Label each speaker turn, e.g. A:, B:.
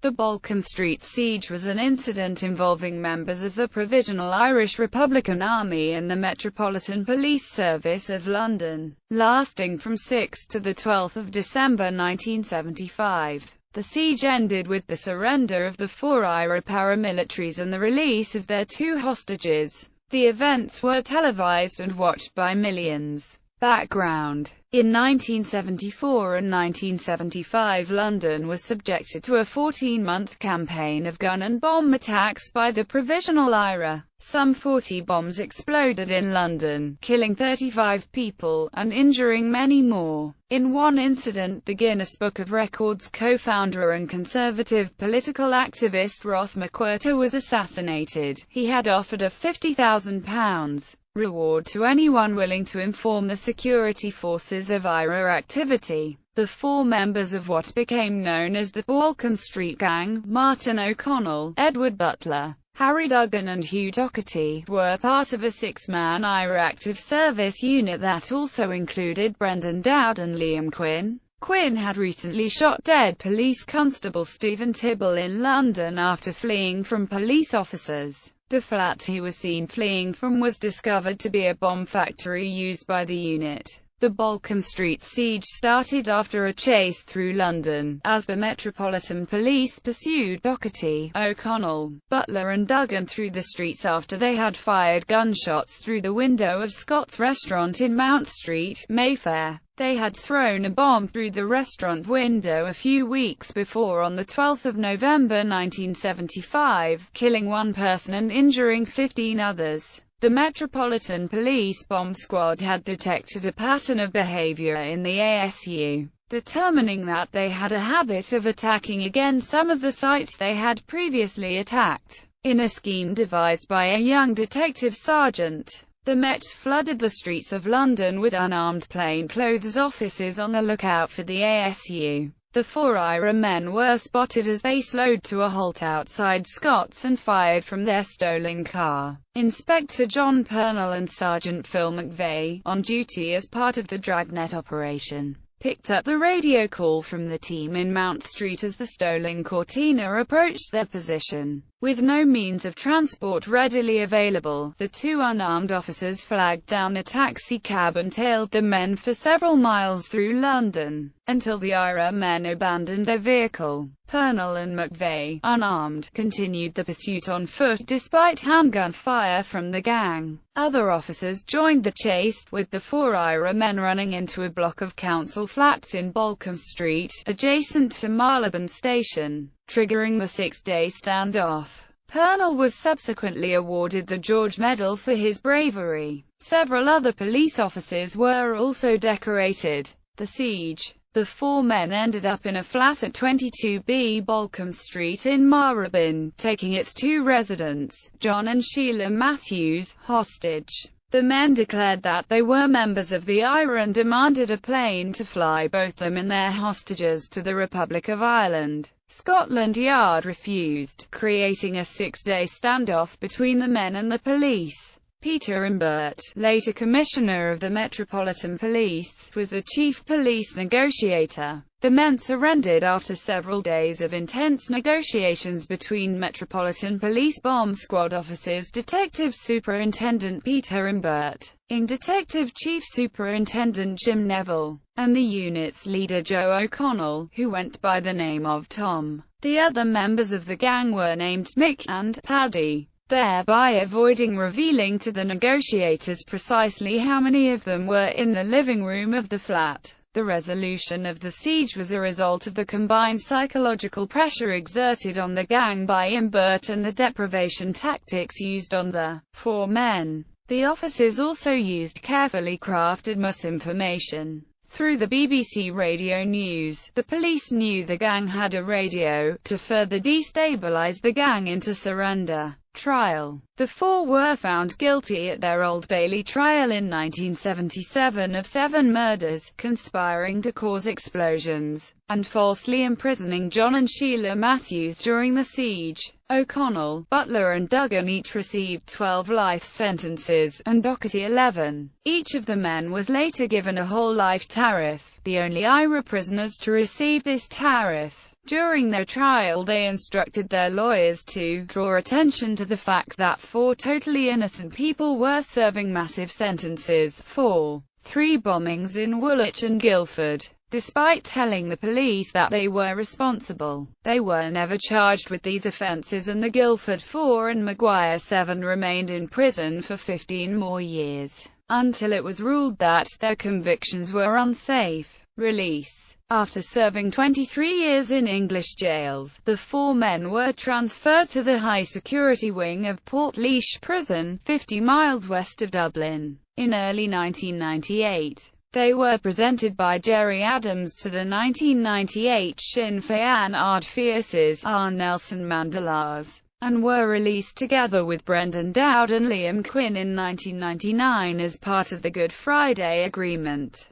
A: The Balcombe Street siege was an incident involving members of the Provisional Irish Republican Army and the Metropolitan Police Service of London, lasting from 6 to 12 December 1975. The siege ended with the surrender of the 4 IRA paramilitaries and the release of their 2 hostages. The events were televised and watched by millions. Background: in 1974 and 1975, London was subjected to a 14-month campaign of gun and bomb attacks by the Provisional IRA. Some 40 bombs exploded in London, killing 35 people, and injuring many more. In one incident, the Guinness Book of Records co-founder and conservative political activist Ross McWhirter was assassinated. He had offered a £50,000 reward to anyone willing to inform the security forces of IRA activity. The 4 members of what became known as the Balcombe Street Gang, Martin O'Connell, Edward Butler, Harry Duggan and Hugh Doherty, were part of a 6-man IRA active service unit that also included Brendan Dowd and Liam Quinn. Quinn had recently shot dead police constable Stephen Tibble in London after fleeing from police officers. The flat he was seen fleeing from was discovered to be a bomb factory used by the unit. The Balcombe Street siege started after a chase through London, as the Metropolitan Police pursued Doherty, O'Connell, Butler and Duggan through the streets after they had fired gunshots through the window of Scott's restaurant in Mount Street, Mayfair. They had thrown a bomb through the restaurant window a few weeks before on 12 November 1975, killing 1 person and injuring 15 others. The Metropolitan Police Bomb Squad had detected a pattern of behavior in the ASU, determining that they had a habit of attacking again some of the sites they had previously attacked. In a scheme devised by a young detective sergeant, the Met flooded the streets of London with unarmed plainclothes officers on the lookout for the ASU. The 4 IRA men were spotted as they slowed to a halt outside Scott's and fired from their stolen car. Inspector John Purnell and Sergeant Phil McVeigh, on duty as part of the Dragnet operation, picked up the radio call from the team in Mount Street as the stolen Cortina approached their position. With no means of transport readily available, the 2 unarmed officers flagged down a taxi-cab and tailed the men for several miles through London, until the IRA men abandoned their vehicle. Purnell and McVeigh, unarmed, continued the pursuit on foot despite handgun fire from the gang. Other officers joined the chase, with the 4 IRA men running into a block of council flats in Balcombe Street, adjacent to Marylebone Station, triggering the 6-day standoff. Purnell was subsequently awarded the George Medal for his bravery. Several other police officers were also decorated. The siege. The 4 men ended up in a flat at 22B Balcombe Street in Marylebone, taking its 2 residents, John and Sheila Matthews, hostage. The men declared that they were members of the IRA and demanded a plane to fly both them and their hostages to the Republic of Ireland. Scotland Yard refused, creating a 6-day standoff between the men and the police. Peter Imbert, later Commissioner of the Metropolitan Police, was the chief police negotiator. The men surrendered after several days of intense negotiations between Metropolitan Police Bomb Squad officers Detective Superintendent Peter Imbert, Detective Chief Superintendent Jim Neville, and the unit's leader Joe O'Connell, who went by the name of Tom. The other members of the gang were named Mick and Paddy, thereby avoiding revealing to the negotiators precisely how many of them were in the living room of the flat. The resolution of the siege was a result of the combined psychological pressure exerted on the gang by Imbert and the deprivation tactics used on the 4 men. The officers also used carefully crafted misinformation. Through the BBC Radio News, the police knew the gang had a radio, to further destabilize the gang into surrender. Trial. The 4 were found guilty at their Old Bailey trial in 1977 of 7 murders, conspiring to cause explosions, and falsely imprisoning John and Sheila Matthews during the siege. O'Connell, Butler and Duggan each received 12 life sentences, and Doherty 11. Each of the men was later given a whole life tariff, the only IRA prisoners to receive this tariff. During their trial, they instructed their lawyers to draw attention to the fact that 4 totally innocent people were serving massive sentences for 3 bombings in Woolwich and Guildford. Despite telling the police that they were responsible, they were never charged with these offences, and the Guildford 4 and Maguire 7 remained in prison for 15 more years, until it was ruled that their convictions were unsafe. Release. After serving 23 years in English jails, the 4 men were transferred to the high-security wing of Portlaoise Prison, 50 miles west of Dublin. In early 1998, they were presented by Gerry Adams to the 1998 Sinn Féin Ard Fierces R. Nelson Mandelars, and were released together with Brendan Dowd and Liam Quinn in 1999 as part of the Good Friday Agreement.